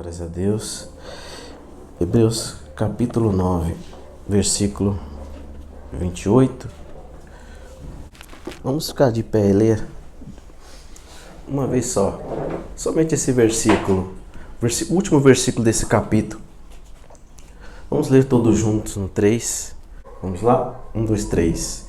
Glórias a Deus. Hebreus capítulo 9, versículo 28. Vamos ficar de pé e ler uma vez só. Somente esse versículo. O último versículo desse capítulo. Vamos ler todos juntos no 3. Vamos lá? 1, 2, 3.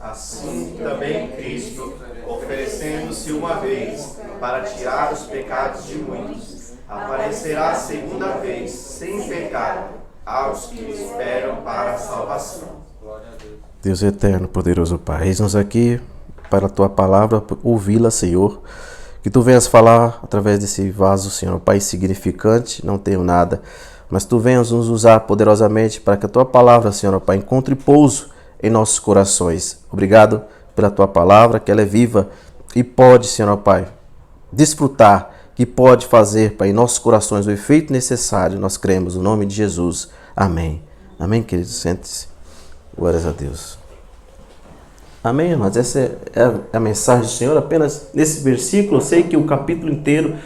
Assim também Cristo, oferecendo-se uma vez para tirar os pecados de muitos, aparecerá segunda vez, sem pecado, aos que esperam para a salvação. Deus eterno, poderoso Pai, eis-nos aqui para a Tua palavra, ouvi-la, Senhor. Que Tu venhas falar através desse vaso, Senhor, Pai, significante, não tenho nada, mas Tu venhas nos usar poderosamente para que a Tua palavra, Senhor, Pai, encontre pouso em nossos corações. Obrigado pela Tua palavra, que ela é viva e pode, Senhor, Pai, desfrutar, que pode fazer, Pai, em nossos corações o efeito necessário. Nós cremos no nome de Jesus. Amém. Amém, queridos? Sente-se. Glórias a Deus. Amém, irmãos? Essa é a mensagem do Senhor apenas nesse versículo. Eu sei que o capítulo inteiro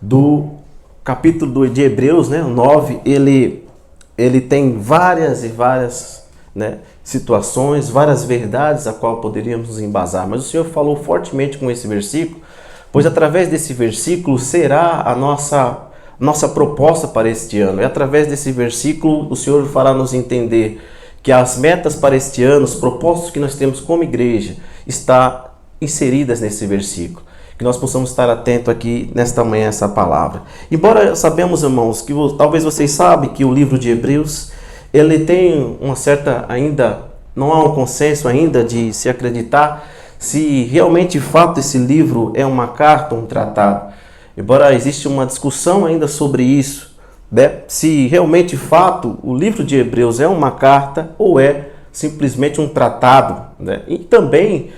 do capítulo de Hebreus, né, o 9, ele tem várias e várias, né, situações, várias verdades a qual poderíamos nos embasar. Mas o Senhor falou fortemente com esse versículo, pois através desse versículo será a nossa proposta para este ano. E através desse versículo o Senhor fará nos entender que as metas para este ano, os propósitos que nós temos como igreja, está inseridas nesse versículo. Que nós possamos estar atentos aqui nesta manhã a essa palavra. Embora sabemos, irmãos, que talvez vocês sabem que o livro de Hebreus, ele tem uma certa ainda, não há um consenso ainda de se acreditar se realmente de fato esse livro é uma carta ou um tratado. Embora existe uma discussão ainda sobre isso, né? Se realmente de fato o livro de Hebreus é uma carta ou é simplesmente um tratado, né? E também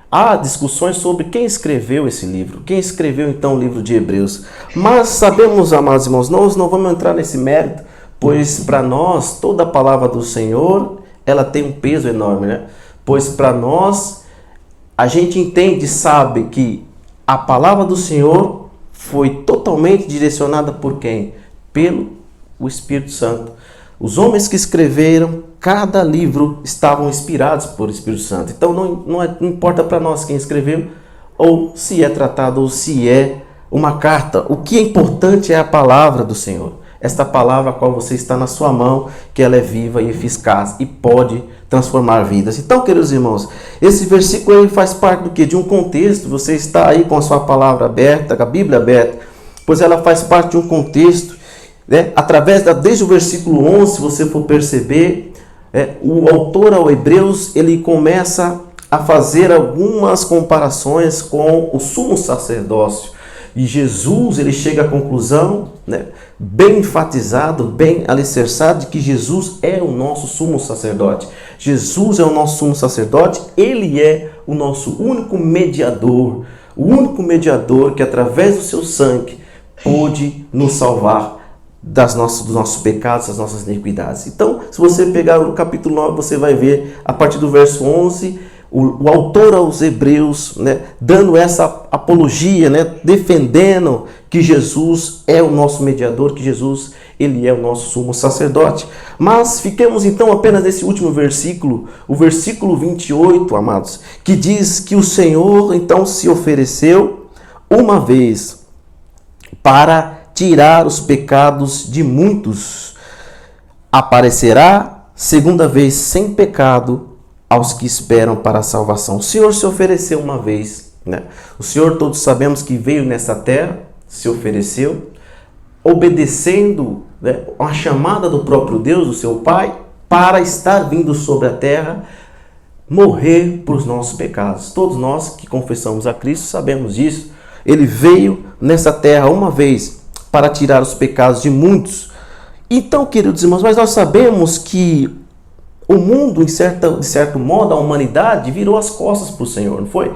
há discussões sobre quem escreveu esse livro, quem escreveu então o livro de Hebreus. Mas sabemos, amados irmãos, nós não vamos entrar nesse mérito, pois para nós toda a palavra do Senhor ela tem um peso enorme, né? Pois para nós a gente entende, sabe que a palavra do Senhor foi totalmente direcionada por quem? Pelo o Espírito Santo. Os homens que escreveram cada livro estavam inspirados por Espírito Santo. Então não importa para nós quem escreveu, ou se é tratado, ou se é uma carta. O que é importante é a palavra do Senhor. Esta palavra a qual você está na sua mão, que ela é viva e eficaz e pode transformar vidas. Então, queridos irmãos, esse versículo ele faz parte do quê? De um contexto. Você está aí com a sua palavra aberta, a Bíblia aberta, pois ela faz parte de um contexto, né? Desde o versículo 11, se você for perceber, o autor ao Hebreus, ele começa a fazer algumas comparações com o sumo sacerdócio. E Jesus, ele chega à conclusão, né, bem enfatizado, bem alicerçado, de que Jesus é o nosso sumo sacerdote. Jesus é o nosso sumo sacerdote, ele é o nosso único mediador. O único mediador que, através do seu sangue, pôde nos salvar dos nossos pecados, das nossas iniquidades. Então, se você pegar o capítulo 9, você vai ver, a partir do verso 11, o autor aos Hebreus, né, dando essa apologia, né, defendendo que Jesus é o nosso mediador, que Jesus ele é o nosso sumo sacerdote. Mas fiquemos então apenas nesse último versículo, o versículo 28, amados, que diz que o Senhor então se ofereceu uma vez para tirar os pecados de muitos. Aparecerá segunda vez sem pecado aos que esperam para a salvação. O Senhor se ofereceu uma vez, né? O Senhor, todos sabemos que veio nessa terra, se ofereceu, obedecendo, né, a chamada do próprio Deus, do seu Pai, para estar vindo sobre a terra, morrer por os nossos pecados. Todos nós que confessamos a Cristo sabemos disso. Ele veio nessa terra uma vez para tirar os pecados de muitos. Então, queridos irmãos, mas nós sabemos que o mundo, de certo modo, a humanidade virou as costas para o Senhor, não foi?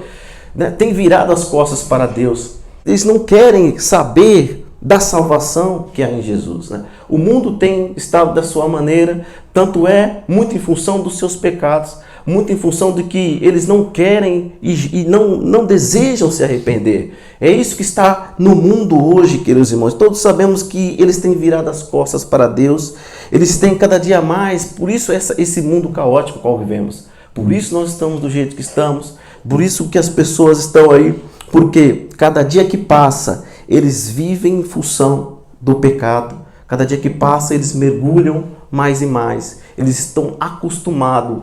Tem virado as costas para Deus. Eles não querem saber da salvação que há em Jesus, né? O mundo tem estado da sua maneira, tanto é muito em função dos seus pecados, muito em função de que eles não querem e não desejam se arrepender. É isso que está no mundo hoje, queridos irmãos. Todos sabemos que eles têm virado as costas para Deus, eles têm cada dia mais, por isso esse mundo caótico qual vivemos. Por isso nós estamos do jeito que estamos, por isso que as pessoas estão aí, porque cada dia que passa, eles vivem em função do pecado. Cada dia que passa, eles mergulham mais e mais. Eles estão acostumados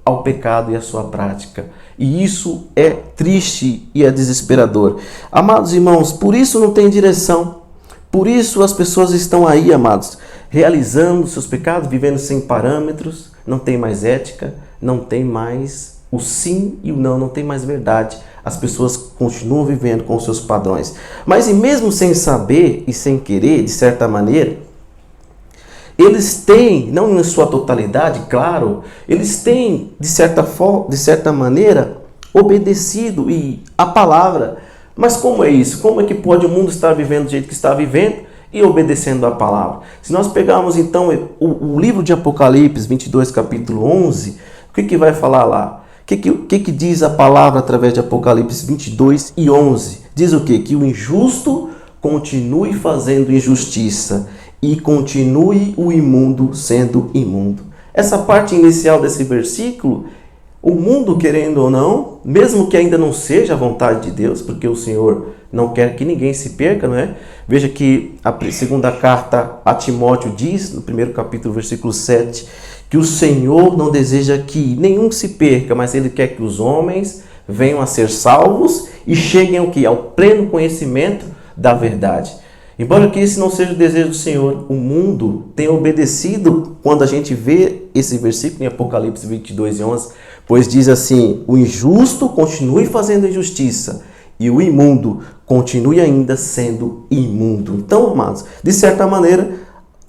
ao pecado e à sua prática. E isso é triste e é desesperador. Amados irmãos, por isso não tem direção. Por isso as pessoas estão aí, amados, realizando seus pecados, vivendo sem parâmetros, não tem mais ética, não tem mais o sim e o não, não tem mais verdade. As pessoas continuam vivendo com seus padrões. Mas e mesmo sem saber e sem querer, de certa maneira, eles têm, não em sua totalidade, claro, eles têm, de certa maneira, obedecido a palavra. Mas como é isso? Como é que pode o mundo estar vivendo do jeito que está vivendo e obedecendo a palavra? Se nós pegarmos então o livro de Apocalipse 22, capítulo 11, o que vai falar lá? O que diz a palavra através de Apocalipse 22 e 11? Diz o quê? Que o injusto continue fazendo injustiça e continue o imundo sendo imundo. Essa parte inicial desse versículo, o mundo, querendo ou não, mesmo que ainda não seja a vontade de Deus, porque o Senhor não quer que ninguém se perca, não é? Veja que a segunda carta a Timóteo diz, no primeiro capítulo, versículo 7, que o Senhor não deseja que nenhum se perca, mas Ele quer que os homens venham a ser salvos e cheguem ao quê? Ao pleno conhecimento da verdade. Embora que esse não seja o desejo do Senhor, o mundo tem obedecido quando a gente vê esse versículo em Apocalipse 22 e 11, pois diz assim: o injusto continue fazendo injustiça e o imundo continue ainda sendo imundo. Então, amados, de certa maneira,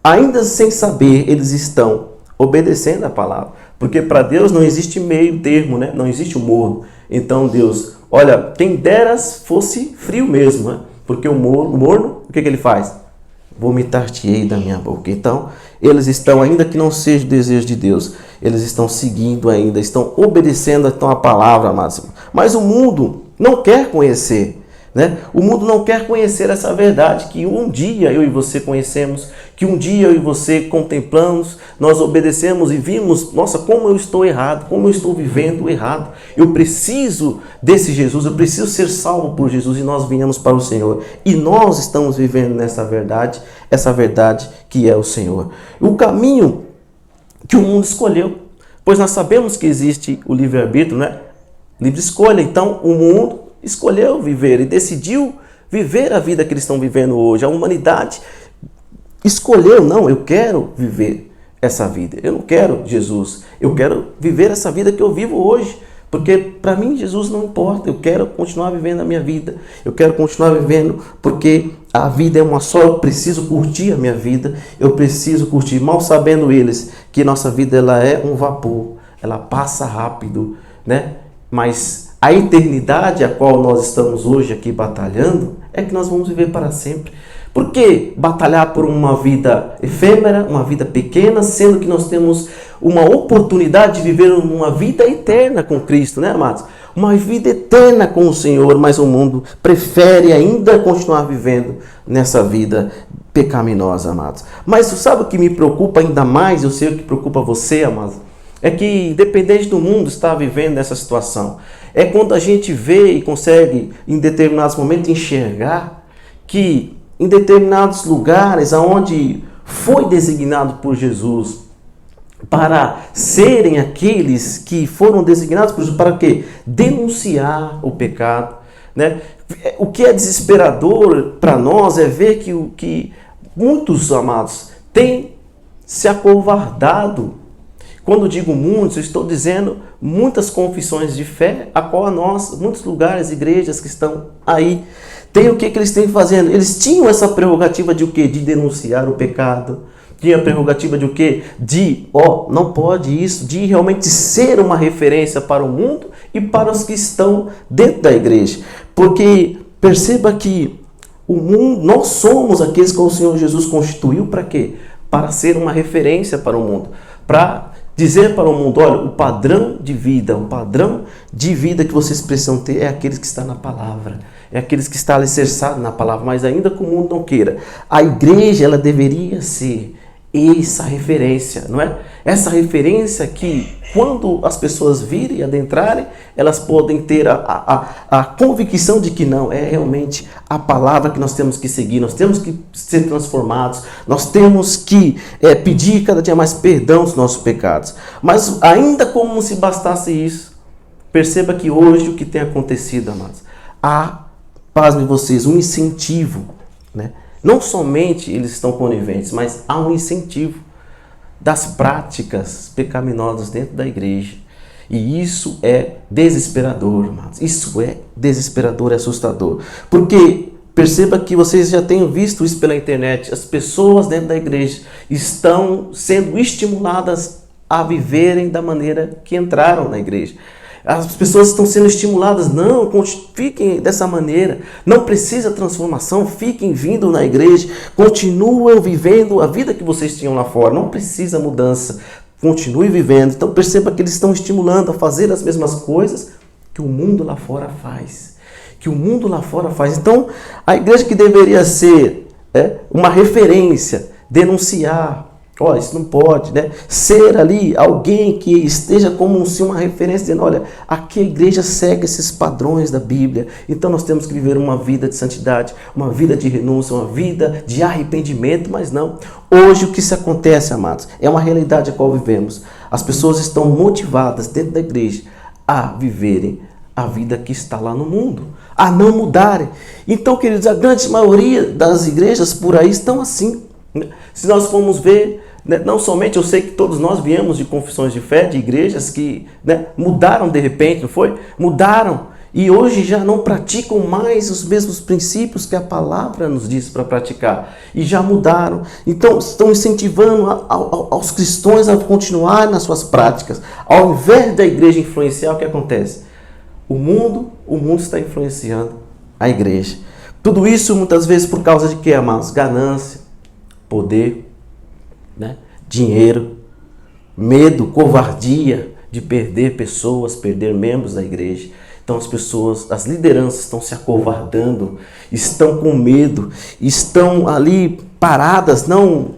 ainda sem saber, eles estão obedecendo a palavra, porque para Deus não existe meio termo, né? Não existe o morno. Então Deus, olha, quem deras fosse frio mesmo, né? Porque o morno, o que ele faz? Vomitar-te-ei da minha boca. Então, eles estão, ainda que não seja o desejo de Deus, eles estão seguindo ainda, estão obedecendo então a palavra máxima. Mas o mundo não quer conhecer, né? O mundo não quer conhecer essa verdade que um dia eu e você conhecemos, que um dia eu e você contemplamos, nós obedecemos e vimos, nossa, como eu estou errado, como eu estou vivendo errado. Eu preciso desse Jesus, eu preciso ser salvo por Jesus, e nós viemos para o Senhor. E nós estamos vivendo nessa verdade, essa verdade que é o Senhor. O caminho que o mundo escolheu, pois nós sabemos que existe o livre-arbítrio, né? Livre escolha. Então o mundo escolheu viver e decidiu viver a vida que eles estão vivendo hoje. A humanidade escolheu, não, eu quero viver essa vida. Eu não quero Jesus, eu quero viver essa vida que eu vivo hoje. Porque para mim Jesus não importa, eu quero continuar vivendo a minha vida. Eu quero continuar vivendo porque a vida é uma só, eu preciso curtir a minha vida. Eu preciso curtir, mal sabendo eles que nossa vida ela é um vapor, ela passa rápido, né? Mas a eternidade a qual nós estamos hoje aqui batalhando é que nós vamos viver para sempre. Por que batalhar por uma vida efêmera, uma vida pequena, sendo que nós temos uma oportunidade de viver uma vida eterna com Cristo, né, amados? Uma vida eterna com o Senhor, mas o mundo prefere ainda continuar vivendo nessa vida pecaminosa, amados. Mas sabe o que me preocupa ainda mais? Eu sei o que preocupa você, amados. É que, independente do mundo estar vivendo nessa situação, é quando a gente vê e consegue, em determinados momentos, enxergar que em determinados lugares onde foi designado por Jesus para serem aqueles que foram designados por Jesus para quê? Denunciar o pecado, né? O que é desesperador para nós é ver que muitos, amados, têm se acovardado. Quando digo muitos, eu estou dizendo muitas confissões de fé, a qual nós, muitos lugares, igrejas que estão aí, tem o que eles têm fazendo? Eles tinham essa prerrogativa de o quê? De denunciar o pecado. Tinha a prerrogativa de o quê? De, não pode isso, de realmente ser uma referência para o mundo e para os que estão dentro da igreja. Porque perceba que o mundo, nós somos aqueles que o Senhor Jesus constituiu para quê? Para ser uma referência para o mundo. Para Dizer para o mundo, olha, o padrão de vida que vocês precisam ter é aqueles que estão na palavra, é aqueles que estão alicerçados na palavra, mas ainda que o mundo não queira. A igreja, ela deveria ser essa referência, não é? Essa referência que, quando as pessoas virem e adentrarem, elas podem ter a convicção de que não, é realmente a palavra que nós temos que seguir, nós temos que ser transformados, nós temos que pedir cada dia mais perdão dos nossos pecados. Mas ainda como se bastasse isso, perceba que hoje o que tem acontecido, amados, há, pasmem vocês, um incentivo, né? Não somente eles estão coniventes, mas há um incentivo das práticas pecaminosas dentro da igreja. E isso é desesperador, amados. Isso é desesperador, é assustador. Porque perceba que vocês já tenham visto isso pela internet. As pessoas dentro da igreja estão sendo estimuladas a viverem da maneira que entraram na igreja. As pessoas estão sendo estimuladas, não, fiquem dessa maneira, não precisa transformação, fiquem vindo na igreja, continuem vivendo a vida que vocês tinham lá fora, não precisa mudança, continue vivendo. Então perceba que eles estão estimulando a fazer as mesmas coisas que o mundo lá fora faz. Então a igreja que deveria ser uma referência, denunciar, olha, isso não pode, né? Ser ali alguém que esteja como se uma referência, dizendo, olha, aqui a igreja segue esses padrões da Bíblia, então nós temos que viver uma vida de santidade, uma vida de renúncia, uma vida de arrependimento, mas não. Hoje o que se acontece, amados, é uma realidade a qual vivemos. As pessoas estão motivadas dentro da igreja a viverem a vida que está lá no mundo, a não mudarem. Então, queridos, a grande maioria das igrejas por aí estão assim. Se nós formos ver, não somente, eu sei que todos nós viemos de confissões de fé, de igrejas que mudaram de repente, não foi? Mudaram e hoje já não praticam mais os mesmos princípios que a palavra nos diz para praticar. E já mudaram. Então estão incentivando aos cristãos a continuar nas suas práticas. Ao invés da igreja influenciar, o que acontece? O mundo está influenciando a igreja. Tudo isso muitas vezes por causa de quê, amados? Ganância, poder, dinheiro, medo, covardia de perder pessoas, perder membros da igreja. Então as pessoas, as lideranças estão se acovardando, estão com medo, estão ali paradas, não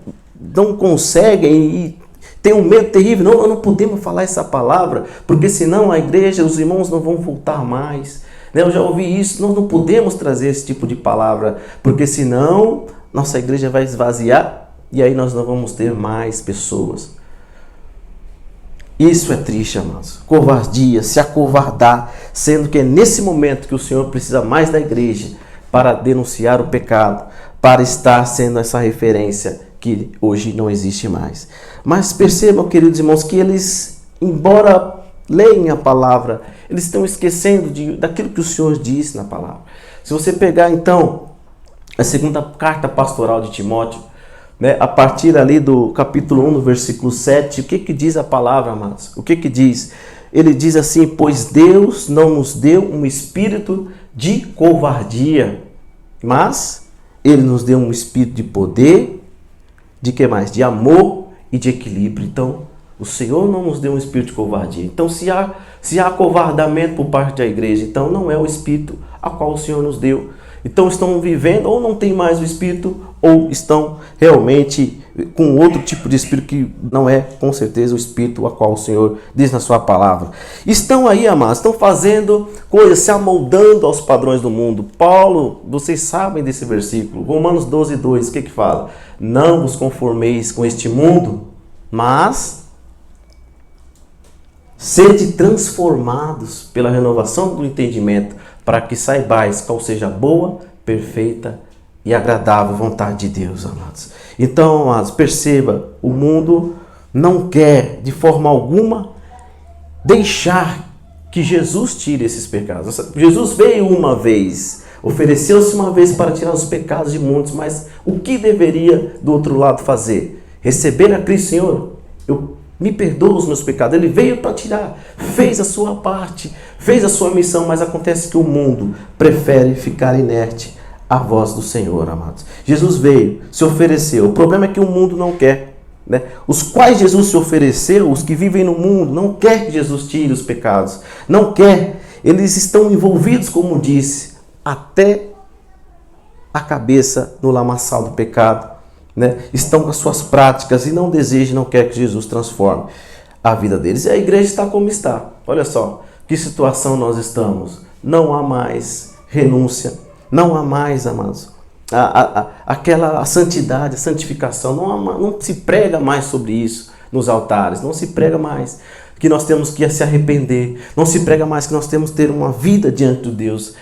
conseguem e tem um medo terrível. Não, nós não podemos falar essa palavra, porque senão a igreja, os irmãos não vão voltar mais. Eu já ouvi isso, nós não podemos trazer esse tipo de palavra, porque senão nossa igreja vai esvaziar e aí nós não vamos ter mais pessoas. Isso é triste, amados. Covardia, se acovardar, sendo que é nesse momento que o Senhor precisa mais da igreja para denunciar o pecado, para estar sendo essa referência que hoje não existe mais. Mas percebam, queridos irmãos, que eles, embora leiam a palavra, eles estão esquecendo daquilo que o Senhor disse na palavra. Se você pegar então a segunda carta pastoral de Timóteo, a partir ali do capítulo 1, no versículo 7, o que diz a palavra, amados? O que diz? Ele diz assim, pois Deus não nos deu um espírito de covardia, mas Ele nos deu um espírito de poder, de que mais? De amor e de equilíbrio. Então, o Senhor não nos deu um espírito de covardia. Então, se há acovardamento por parte da igreja, então não é o espírito a qual o Senhor nos deu. Então estão vivendo ou não tem mais o espírito, ou estão realmente com outro tipo de espírito que não é com certeza o espírito a qual o Senhor diz na sua palavra. Estão aí, amados, estão fazendo coisas, se amoldando aos padrões do mundo. Paulo, vocês sabem desse versículo, Romanos 12:2, o que fala? Não vos conformeis com este mundo, mas sede transformados pela renovação do entendimento, para que saibais qual seja a boa, perfeita e agradável vontade de Deus, amados. Então, amados, perceba, o mundo não quer de forma alguma deixar que Jesus tire esses pecados. Jesus veio uma vez, ofereceu-se uma vez para tirar os pecados de muitos, mas o que deveria do outro lado fazer? Receber a Cristo, Senhor, me perdoa os meus pecados. Ele veio para tirar, fez a sua parte, fez a sua missão, mas acontece que o mundo prefere ficar inerte à voz do Senhor, amados. Jesus veio, se ofereceu. O problema é que o mundo não quer. né, os quais Jesus se ofereceu, os que vivem no mundo, não quer que Jesus tire os pecados, não quer, eles estão envolvidos, como disse, até a cabeça no lamaçal do pecado, né, estão com as suas práticas e não desejam, não quer que Jesus transforme a vida deles. E a igreja está como está. Olha só, que situação nós estamos. Não há mais renúncia, não há mais, amados, a santidade, a santificação, não se prega mais sobre isso nos altares, não se prega mais que nós temos que se arrepender, não se prega mais que nós temos que ter uma vida diante de Deus,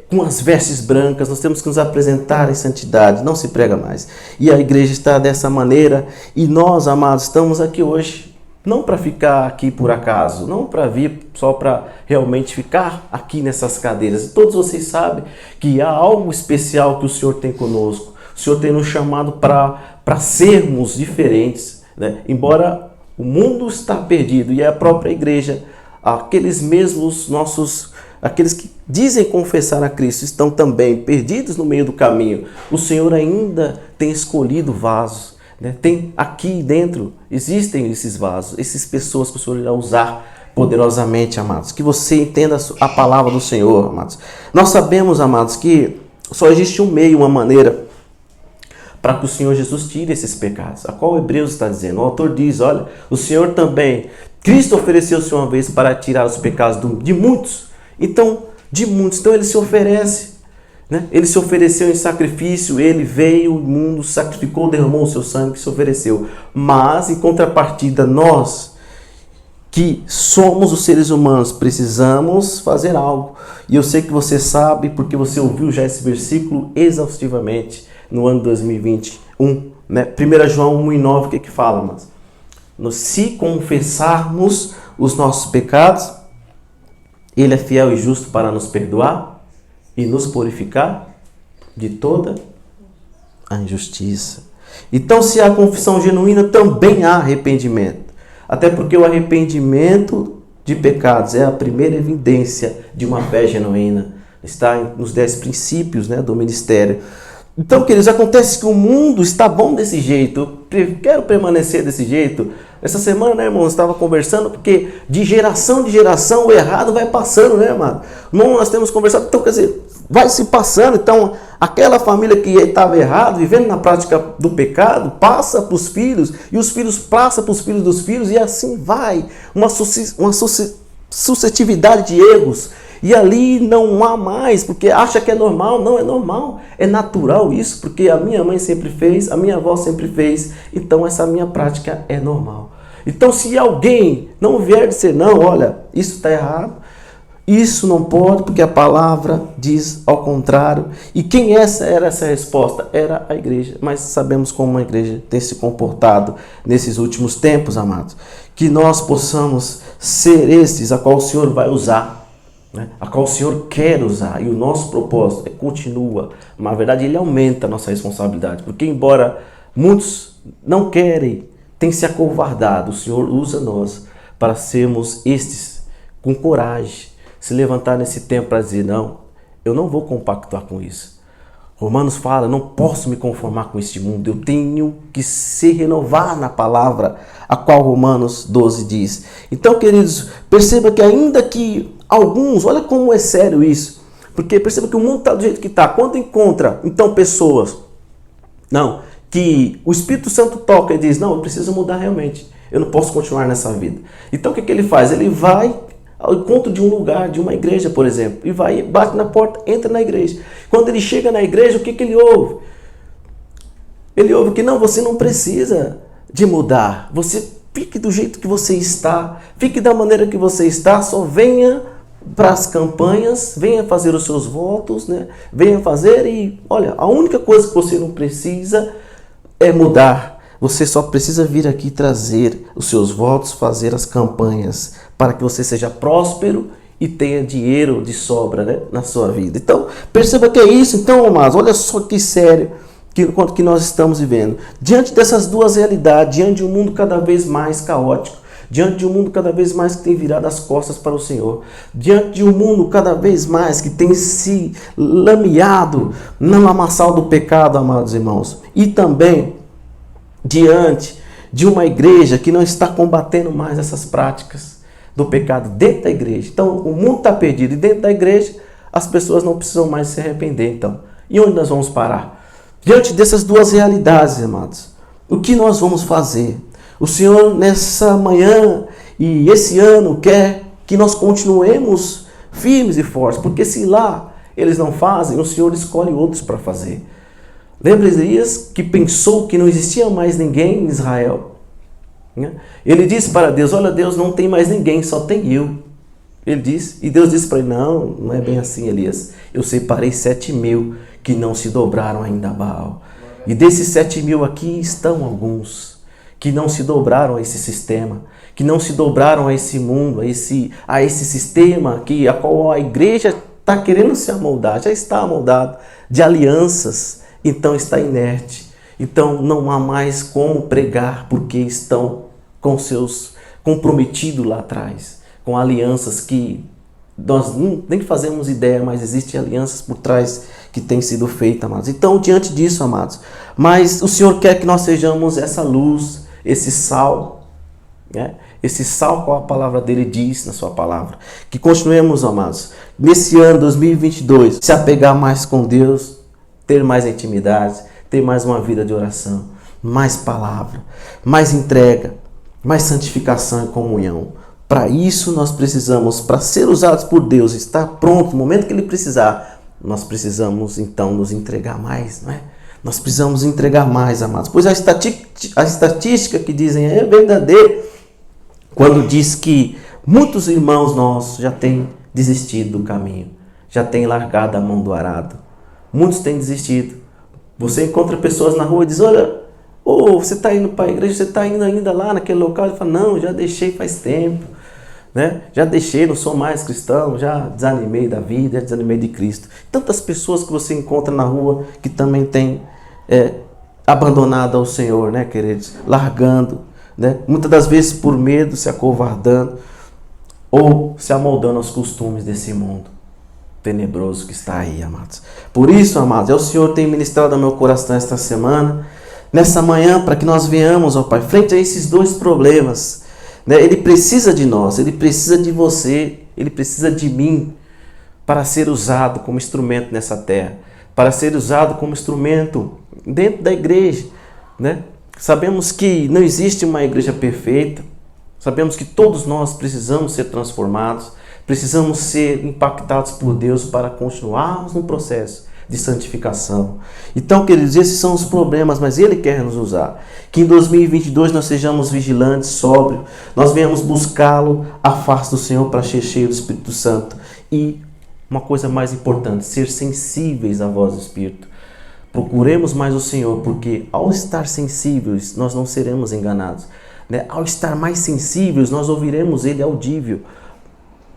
com as vestes brancas, nós temos que nos apresentar em santidade, não se prega mais. E a igreja está dessa maneira, e nós, amados, estamos aqui hoje, não para ficar aqui por acaso, não para vir só para realmente ficar aqui nessas cadeiras. Todos vocês sabem que há algo especial que o Senhor tem conosco. O Senhor tem nos chamado para sermos diferentes, né? Embora o mundo está perdido e a própria igreja, aqueles mesmos aqueles que dizem confessar a Cristo estão também perdidos no meio do caminho. O Senhor ainda tem escolhido vasos. Tem aqui dentro, existem esses vasos, essas pessoas que o Senhor irá usar poderosamente, amados. Que você entenda a palavra do Senhor, amados. Nós sabemos, amados, que só existe um meio, uma maneira para que o Senhor Jesus tire esses pecados. A qual Hebreus está dizendo? O autor diz, olha, o Senhor também, Cristo ofereceu-se uma vez para tirar os pecados de muitos. Então, ele se oferece. Ele se ofereceu em sacrifício, ele veio, o mundo sacrificou, derramou o seu sangue, se ofereceu. Mas, em contrapartida, nós, que somos os seres humanos, precisamos fazer algo. E eu sei que você sabe, porque você ouviu já esse versículo exaustivamente no ano 2021. 1 João 1,9, o que fala? Mas, se confessarmos os nossos pecados, ele é fiel e justo para nos perdoar e nos purificar de toda a injustiça. Então, se há confissão genuína, também há arrependimento. Até porque o arrependimento de pecados é a primeira evidência de uma fé genuína. Está nos 10 princípios, do ministério. Então, queridos, acontece que o mundo está bom desse jeito. Eu quero permanecer desse jeito. Essa semana, irmão, eu estava conversando, porque de geração o errado vai passando, amado? Irmão, nós temos conversado, então, quer dizer, vai se passando. Então, aquela família que estava errado, vivendo na prática do pecado, passa para os filhos, e os filhos passam para os filhos dos filhos, e assim vai. Uma suscetividade de erros. E ali não há mais, porque acha que é normal. Não é normal, é natural isso, porque a minha mãe sempre fez, a minha avó sempre fez, então essa minha prática é normal. Então, se alguém não vier dizer, não, olha, isso está errado, isso não pode, porque a palavra diz ao contrário. E quem era essa resposta? Era a igreja. Mas sabemos como a igreja tem se comportado nesses últimos tempos, amados. Que nós possamos ser esses a qual o Senhor vai usar, a qual o Senhor quer usar, e o nosso propósito continua. Na verdade, ele aumenta a nossa responsabilidade, porque embora muitos não querem, têm se acovardado, o Senhor usa nós para sermos estes com coragem, se levantar nesse tempo para dizer, não, eu não vou compactuar com isso. Romanos fala, não posso me conformar com este mundo, eu tenho que se renovar na palavra, a qual Romanos 12 diz. Então, queridos, perceba que ainda que alguns, olha como é sério isso, porque perceba que o mundo está do jeito que está. Quando encontra, então, pessoas, que o Espírito Santo toca e diz, não, eu preciso mudar realmente, eu não posso continuar nessa vida. Então, o que ele faz? Ele vai ao encontro de um lugar, de uma igreja, por exemplo, e vai, bate na porta, entra na igreja. Quando ele chega na igreja, o que ele ouve? Ele ouve que não, você não precisa de mudar, você fique do jeito que você está, fique da maneira que você está, só venha para as campanhas, venha fazer os seus votos, venha fazer e, olha, a única coisa que você não precisa é mudar. Você só precisa vir aqui trazer os seus votos, fazer as campanhas, para que você seja próspero e tenha dinheiro de sobra, na sua vida. Então, perceba que é isso. Então, amados, olha só que sério que nós estamos vivendo. Diante dessas duas realidades, diante de um mundo cada vez mais caótico, diante de um mundo cada vez mais que tem virado as costas para o Senhor, diante de um mundo cada vez mais que tem se lameado no lamaçal do pecado, amados irmãos, e também diante de uma igreja que não está combatendo mais essas práticas do pecado dentro da igreja. Então, o mundo está perdido e dentro da igreja as pessoas não precisam mais se arrepender. Então, e onde nós vamos parar? Diante dessas duas realidades, amados, o que nós vamos fazer? O Senhor, nessa manhã e esse ano, quer que nós continuemos firmes e fortes, porque se lá eles não fazem, o Senhor escolhe outros para fazer. Lembra Isaías que pensou que não existia mais ninguém em Israel? Ele disse para Deus: olha, Deus, não tem mais ninguém, só tem eu. Ele disse, e Deus disse para ele: não é bem assim, Elias. Eu separei 7.000 que não se dobraram ainda a Baal. E desses 7.000 aqui estão alguns que não se dobraram a esse sistema, que não se dobraram a esse mundo, a esse sistema a qual a igreja está querendo se amoldar, já está amoldado, de alianças, então está inerte. Então não há mais como pregar, porque estão com seus comprometidos lá atrás, com alianças que nós nem fazemos ideia, mas existem alianças por trás que têm sido feitas, amados. Então, diante disso, amados, mas o Senhor quer que nós sejamos essa luz, esse sal, né? Esse sal, qual a palavra dele diz na sua palavra. Que continuemos, amados, nesse ano 2022, se apegar mais com Deus, ter mais intimidade, ter mais uma vida de oração, mais palavra, mais entrega, mais santificação e comunhão. Para isso nós precisamos, para ser usados por Deus, estar pronto no momento que Ele precisar, nós precisamos então nos entregar mais, não é? Nós precisamos entregar mais, amados. Pois a estatística que dizem é verdadeira, quando diz que muitos irmãos nossos já têm desistido do caminho, já têm largado a mão do arado. Muitos têm desistido. Você encontra pessoas na rua e diz: olha, você está indo para a igreja, você está indo ainda lá naquele local? Ele fala: não, já deixei faz tempo, né? Já deixei, não sou mais cristão, já desanimei da vida, já desanimei de Cristo. Tantas pessoas que você encontra na rua que também têm abandonado ao Senhor, né, queridos? Largando, né? Muitas das vezes por medo, se acovardando ou se amoldando aos costumes desse mundo tenebroso que está aí, amados. Por isso, amados, o Senhor tem ministrado ao meu coração esta semana, nessa manhã, para que nós venhamos, ó Pai, frente a esses dois problemas, né? Ele precisa de nós, Ele precisa de você, Ele precisa de mim, para ser usado como instrumento nessa terra, para ser usado como instrumento dentro da igreja, né? Sabemos que não existe uma igreja perfeita, sabemos que todos nós precisamos ser transformados, precisamos ser impactados por Deus para continuarmos no processo de santificação. Então, queridos, esses são os problemas, mas Ele quer nos usar. Que em 2022 nós sejamos vigilantes, sóbrios, nós venhamos buscá-lo, a face do Senhor para ser cheio do Espírito Santo. E uma coisa mais importante, ser sensíveis à voz do Espírito. Procuremos mais o Senhor, porque ao estar sensíveis, nós não seremos enganados, né? Ao estar mais sensíveis, nós ouviremos Ele audível.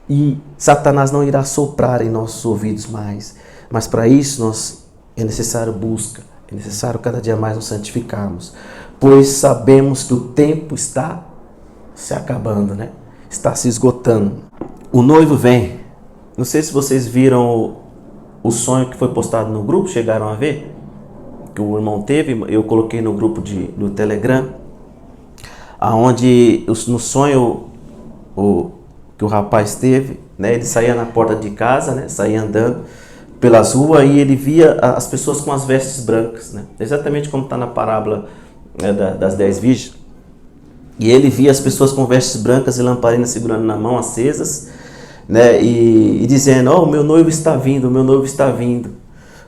E Satanás não irá soprar em nossos ouvidos mais. Mas para isso é necessário busca, é necessário cada dia mais nos santificarmos. Pois sabemos que o tempo está se acabando, né? Está se esgotando. O noivo vem. Não sei se vocês viram o sonho que foi postado no grupo, chegaram a ver? Que o irmão teve, eu coloquei no grupo do Telegram, aonde no sonho que o rapaz teve, né, ele saía na porta de casa, né, saía andando pelas ruas e ele via as pessoas com as vestes brancas, né, exatamente como está na parábola, né, das 10 virgens. E ele via as pessoas com vestes brancas e lamparinas segurando na mão, acesas, né, e dizendo: o meu noivo está vindo, o meu noivo está vindo,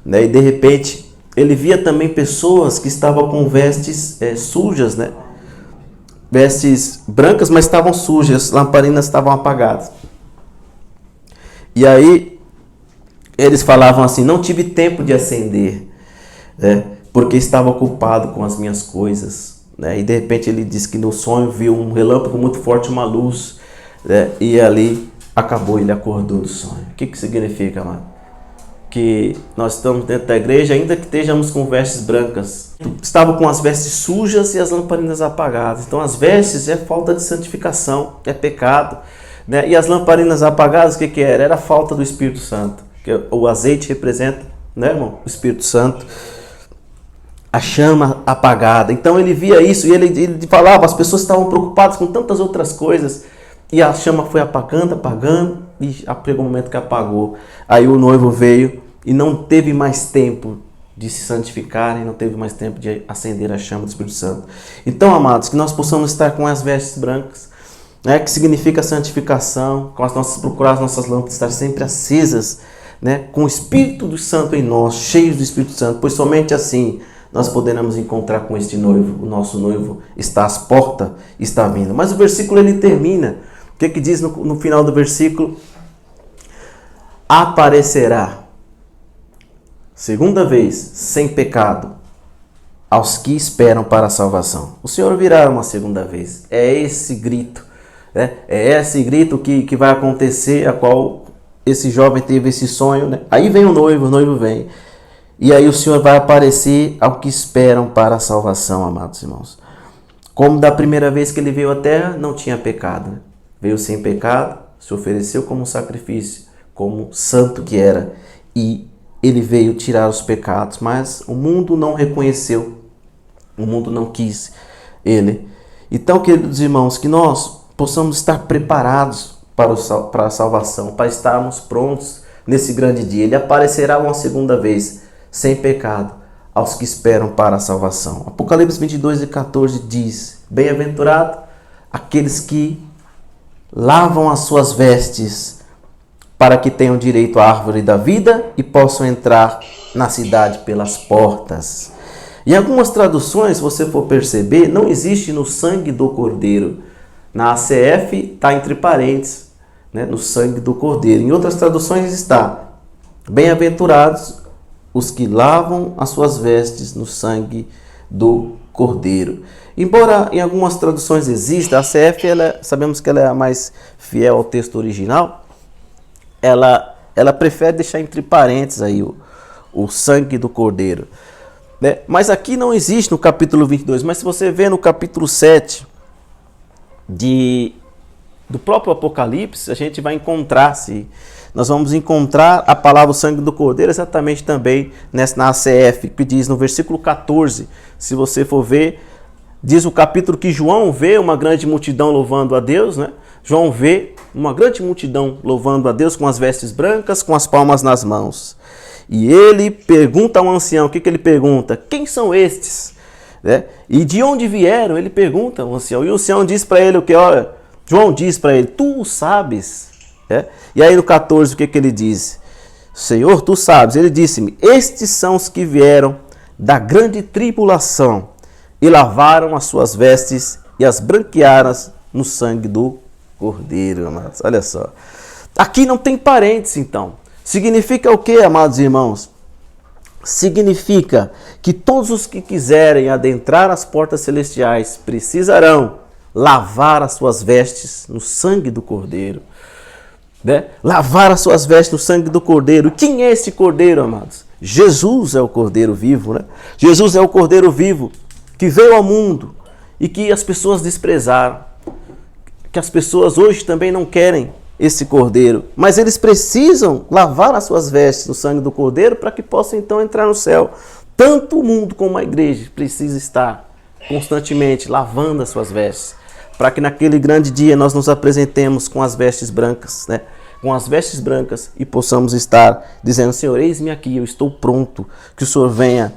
né, e de repente ele via também pessoas que estavam com vestes sujas, né? Vestes brancas, mas estavam sujas, lamparinas estavam apagadas. E aí eles falavam assim: não tive tempo de acender, né? Porque estava ocupado com as minhas coisas, né? E de repente ele disse que no sonho viu um relâmpago muito forte, uma luz, né? E ali acabou, ele acordou do sonho. O que significa, amado? Que nós estamos dentro da igreja, ainda que estejamos com vestes brancas, estavam com as vestes sujas e as lamparinas apagadas. Então as vestes é falta de santificação, é pecado, né? E as lamparinas apagadas, o que era? Era a falta do Espírito Santo, que o azeite representa, né, irmão? O Espírito Santo. a chama apagada. Então ele via isso e ele falava, as pessoas estavam preocupadas com tantas outras coisas e a chama foi apagando, apagando e chegou um momento que apagou. Aí o noivo veio e não teve mais tempo de se santificar e não teve mais tempo de acender a chama do Espírito Santo. Então, amados, que nós possamos estar com as vestes brancas, né, que significa santificação, com as nossas, procurar as nossas lâmpadas estar sempre acesas, né, com o Espírito do Santo em nós, cheios do Espírito Santo, pois somente assim nós poderemos encontrar com este noivo. O nosso noivo está às portas, está vindo. Mas o versículo ele termina. O que diz no final do versículo? Aparecerá segunda vez, sem pecado, aos que esperam para a salvação. O Senhor virá uma segunda vez. É esse grito, né? É esse grito que vai acontecer, a qual esse jovem teve esse sonho, né? Aí vem o noivo vem. E aí o Senhor vai aparecer ao que esperam para a salvação, amados irmãos. Como da primeira vez que ele veio à terra, não tinha pecado, né? Veio sem pecado, se ofereceu como sacrifício, como santo que era, e ele veio tirar os pecados, mas o mundo não reconheceu, o mundo não quis ele. Então, queridos irmãos, que nós possamos estar preparados para a salvação, para estarmos prontos nesse grande dia. Ele aparecerá uma segunda vez, sem pecado, aos que esperam para a salvação. Apocalipse 22:14 diz: bem-aventurado aqueles que lavam as suas vestes, para que tenham direito à árvore da vida e possam entrar na cidade pelas portas. Em algumas traduções, se você for perceber, não existe no sangue do cordeiro. Na ACF está entre parênteses, né, no sangue do cordeiro. Em outras traduções está: bem-aventurados os que lavam as suas vestes no sangue do cordeiro. Embora em algumas traduções exista, a ACF sabemos que ela é a mais fiel ao texto original. Ela prefere deixar entre parênteses aí o sangue do cordeiro, né? Mas aqui não existe no capítulo 22, mas se você vê no capítulo 7 do próprio Apocalipse, a gente vai encontrar, nós vamos encontrar a palavra sangue do cordeiro exatamente também na ACF, que diz no versículo 14, se você for ver, diz o capítulo que João vê uma grande multidão louvando a Deus, né? João vê uma grande multidão louvando a Deus com as vestes brancas, com as palmas nas mãos. E ele pergunta ao ancião, o que ele pergunta? Quem são estes? Né? E de onde vieram? Ele pergunta ao ancião. E o ancião diz para ele o que? Olha, João diz para ele, tu sabes. Né? E aí no 14, o que ele diz? Senhor, tu sabes. Ele disse-me, estes são os que vieram da grande tribulação e lavaram as suas vestes e as branquearam no sangue do cordeiro, amados. Olha só. Aqui não tem parênteses, então. Significa o que, amados irmãos? Significa que todos os que quiserem adentrar as portas celestiais precisarão lavar as suas vestes no sangue do cordeiro. Né? Lavar as suas vestes no sangue do cordeiro. Quem é esse cordeiro, amados? Jesus é o cordeiro vivo, né? Jesus é o cordeiro vivo que veio ao mundo e que as pessoas desprezaram. Que as pessoas hoje também não querem esse cordeiro, mas eles precisam lavar as suas vestes no sangue do cordeiro para que possam então entrar no céu. Tanto o mundo como a igreja precisa estar constantemente lavando as suas vestes, para que naquele grande dia nós nos apresentemos com as vestes brancas, né? Com as vestes brancas e possamos estar dizendo: Senhor, eis-me aqui, eu estou pronto, que o Senhor venha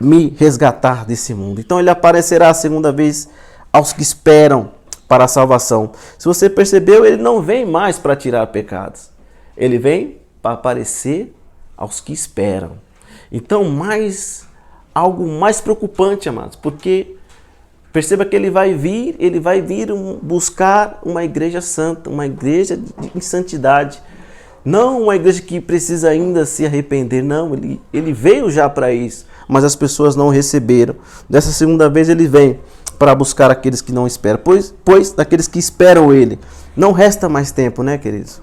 me resgatar desse mundo. Então ele aparecerá a segunda vez aos que esperam para a salvação. Se você percebeu, ele não vem mais para tirar pecados. Ele vem para aparecer aos que esperam. Então, algo mais preocupante, amados, porque perceba que ele vai vir buscar uma igreja santa, uma igreja em santidade. Não uma igreja que precisa ainda se arrepender, não. Ele veio já para isso, mas as pessoas não receberam. Dessa segunda vez ele vem para buscar aqueles que não esperam, pois daqueles que esperam ele não resta mais tempo, né, queridos?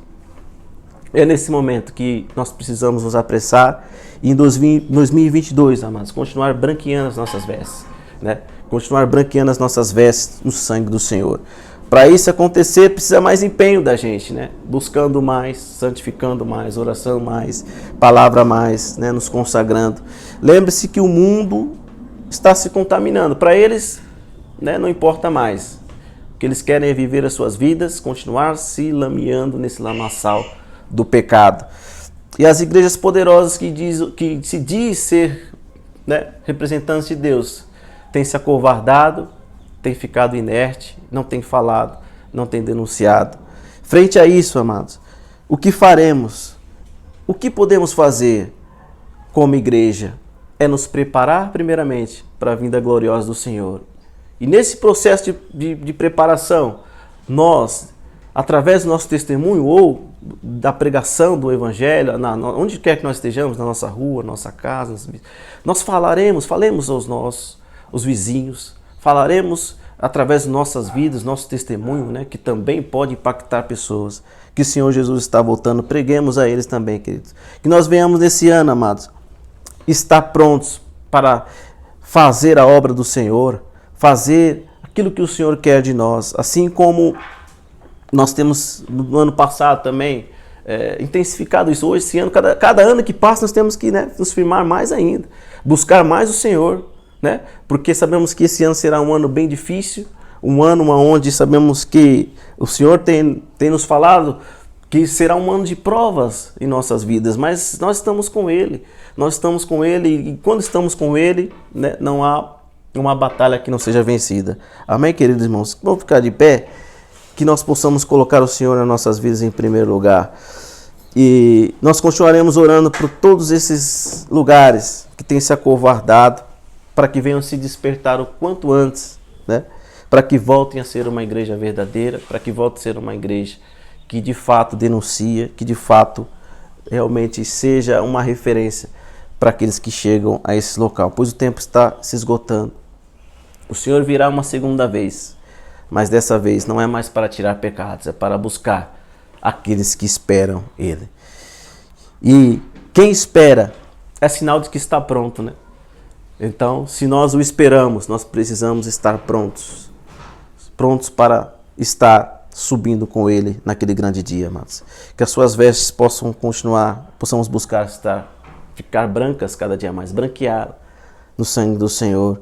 É nesse momento que nós precisamos nos apressar e em 2022, amados, continuar branqueando as nossas vestes, né? Continuar branqueando as nossas vestes no sangue do Senhor. Para isso acontecer, precisa mais empenho da gente, né? Buscando mais, santificando mais, oração mais, palavra mais, né? Nos consagrando. Lembre-se que o mundo está se contaminando. Para eles, né, não importa mais. O que eles querem é viver as suas vidas, continuar se lameando nesse lamaçal do pecado. E as igrejas poderosas que se diz ser, né, representantes de Deus, têm se acovardado, têm ficado inerte, não têm falado, não têm denunciado. Frente a isso, amados, o que faremos? O que podemos fazer como igreja? É nos preparar primeiramente para a vinda gloriosa do Senhor. E nesse processo de preparação, nós, através do nosso testemunho ou da pregação do Evangelho, onde quer que nós estejamos, na nossa rua, na nossa casa, nós falemos aos os vizinhos, falaremos através de nossas vidas, nosso testemunho, né, que também pode impactar pessoas, que o Senhor Jesus está voltando, preguemos a eles também, queridos. Que nós venhamos nesse ano, amados, estar prontos para fazer a obra do Senhor, fazer aquilo que o Senhor quer de nós, assim como nós temos no ano passado também intensificado isso. Hoje, esse ano, cada ano que passa, nós temos que, né, nos firmar mais ainda, buscar mais o Senhor, né? Porque sabemos que esse ano será um ano bem difícil, um ano onde sabemos que o Senhor tem nos falado que será um ano de provas em nossas vidas, mas nós estamos com Ele, e quando estamos com Ele, né, não há uma batalha que não seja vencida. Amém, queridos irmãos? Vamos ficar de pé, que nós possamos colocar o Senhor nas nossas vidas em primeiro lugar. E nós continuaremos orando por todos esses lugares que têm se acovardado, para que venham se despertar o quanto antes, né? Para que voltem a ser uma igreja verdadeira, para que volte a ser uma igreja que de fato denuncia, que de fato realmente seja uma referência para aqueles que chegam a esse local, pois o tempo está se esgotando. O Senhor virá uma segunda vez, mas dessa vez não é mais para tirar pecados, é para buscar aqueles que esperam Ele. E quem espera é sinal de que está pronto, né? Então, se nós o esperamos, nós precisamos estar prontos para estar subindo com Ele naquele grande dia, amados. Que as suas vestes possamos buscar ficar brancas cada dia mais, branquear no sangue do Senhor.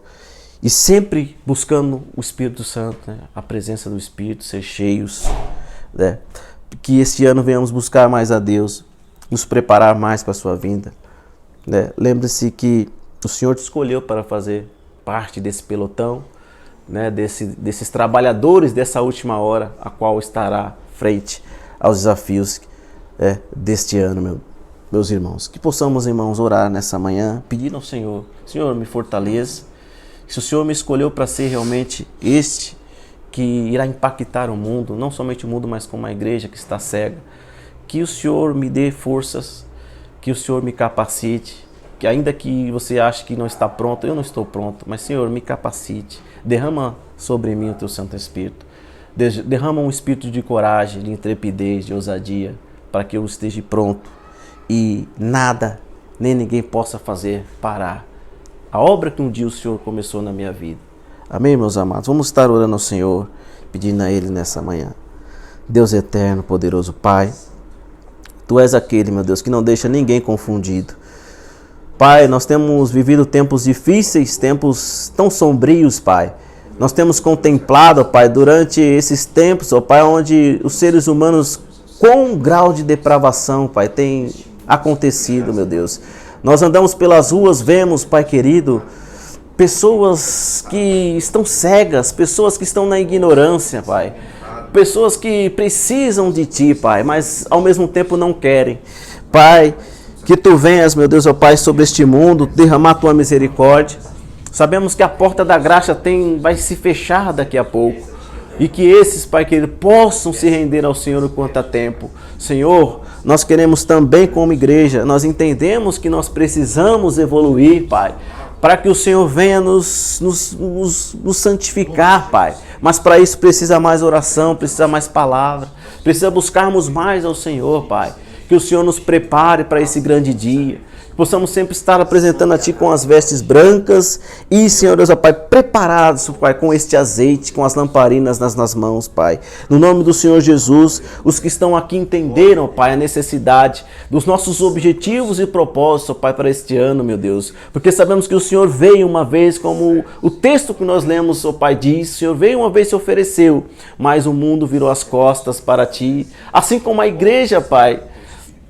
E sempre buscando o Espírito Santo, né? A presença do Espírito, ser cheios, né? Que este ano venhamos buscar mais a Deus, nos preparar mais para a sua vinda, né? Lembre-se que o Senhor te escolheu para fazer parte desse pelotão, né, desses trabalhadores dessa última hora, a qual estará frente aos desafios deste ano, meus irmãos. Que possamos, irmãos, orar nessa manhã, pedir ao Senhor: Senhor, me fortaleça. Se o Senhor me escolheu para ser realmente este que irá impactar o mundo, não somente o mundo, mas como a igreja que está cega, que o Senhor me dê forças, que o Senhor me capacite, que ainda que você ache que não está pronto, eu não estou pronto, mas Senhor, me capacite, derrama sobre mim o Teu Santo Espírito, derrama um espírito de coragem, de intrepidez, de ousadia, para que eu esteja pronto e nada, nem ninguém possa fazer parar a obra que um dia o Senhor começou na minha vida. Amém, meus amados? Vamos estar orando ao Senhor, pedindo a Ele nessa manhã. Deus eterno, poderoso Pai, Tu és aquele, meu Deus, que não deixa ninguém confundido. Pai, nós temos vivido tempos difíceis, tempos tão sombrios, Pai. Nós temos contemplado, Pai, durante esses tempos, ó Pai, onde os seres humanos, com um grau de depravação, Pai, tem acontecido, meu Deus. Nós andamos pelas ruas, vemos, Pai querido, pessoas que estão cegas, pessoas que estão na ignorância, Pai. Pessoas que precisam de Ti, Pai, mas ao mesmo tempo não querem. Pai, que Tu venhas, meu Deus, ó Pai, sobre este mundo, derramar Tua misericórdia. Sabemos que a porta da graça vai se fechar daqui a pouco. E que esses, Pai querido, possam se render ao Senhor enquanto há tempo. Senhor, nós queremos também como igreja, nós entendemos que nós precisamos evoluir, Pai, para que o Senhor venha nos santificar, Pai. Mas para isso precisa mais oração, precisa mais palavra, precisa buscarmos mais ao Senhor, Pai. Que o Senhor nos prepare para esse grande dia. possamos sempre estar apresentando a Ti com as vestes brancas e, Senhor Deus, ó Pai, preparados, Pai, com este azeite, com as lamparinas nas mãos, Pai. No nome do Senhor Jesus, os que estão aqui entenderam, Pai, a necessidade dos nossos objetivos e propósitos, Pai, para este ano, meu Deus. Porque sabemos que o Senhor veio uma vez, como o texto que nós lemos, ó Pai, diz, o Senhor veio uma vez e se ofereceu, mas o mundo virou as costas para Ti. Assim como a igreja, Pai,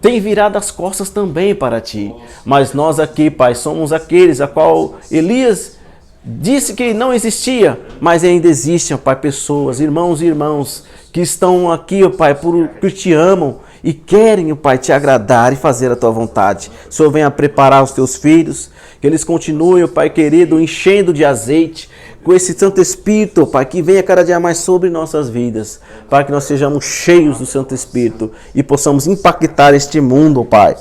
tem virado as costas também para Ti. Mas nós aqui, Pai, somos aqueles a qual Elias disse que não existia, mas ainda existem, Pai, pessoas, irmãos e irmãs, que estão aqui, Pai, porque Te amam e querem, Pai, Te agradar e fazer a Tua vontade. O Senhor venha preparar os Teus filhos, que eles continuem, Pai querido, enchendo de azeite, com esse Santo Espírito, Pai, que venha cada dia mais sobre nossas vidas, para que nós sejamos cheios do Santo Espírito e possamos impactar este mundo, Pai,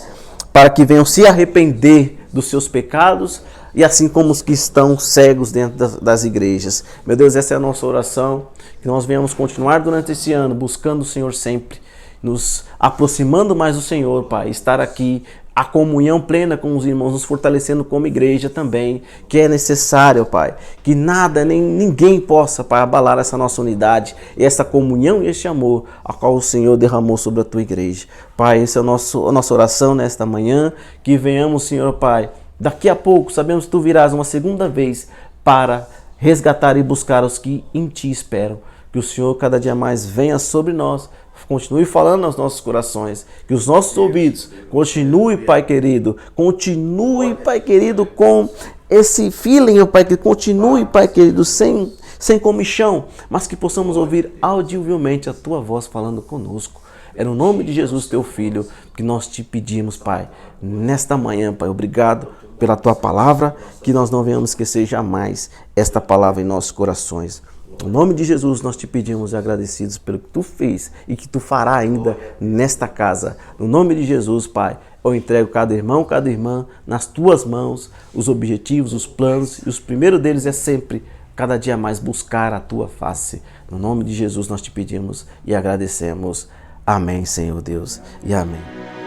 para que venham se arrepender dos seus pecados e assim como os que estão cegos dentro das igrejas. Meu Deus, essa é a nossa oração, que nós venhamos continuar durante esse ano buscando o Senhor sempre, nos aproximando mais do Senhor, Pai, estar aqui, a comunhão plena com os irmãos, nos fortalecendo como igreja também, que é necessário, Pai, que nada, nem ninguém possa, Pai, abalar essa nossa unidade, essa comunhão e este amor, a qual o Senhor derramou sobre a Tua igreja. Pai, essa é a nossa oração nesta manhã, que venhamos, Senhor, Pai, daqui a pouco, sabemos que Tu virás uma segunda vez para resgatar e buscar os que em Ti esperam. Que o Senhor cada dia mais venha sobre nós, continue falando aos nossos corações, que os nossos ouvidos continue, Pai querido, com esse feeling, Pai, que continue, Pai querido, sem comichão, mas que possamos ouvir audivelmente a Tua voz falando conosco. É no nome de Jesus, Teu Filho, que nós Te pedimos, Pai, nesta manhã, Pai, obrigado pela Tua palavra, que nós não venhamos esquecer jamais esta palavra em nossos corações. No nome de Jesus, nós Te pedimos agradecidos pelo que Tu fez e que Tu fará ainda nesta casa. No nome de Jesus, Pai, eu entrego cada irmão, cada irmã nas Tuas mãos, os objetivos, os planos, e os primeiros deles é sempre, cada dia mais, buscar a Tua face. No nome de Jesus, nós Te pedimos e agradecemos. Amém, Senhor Deus, e amém.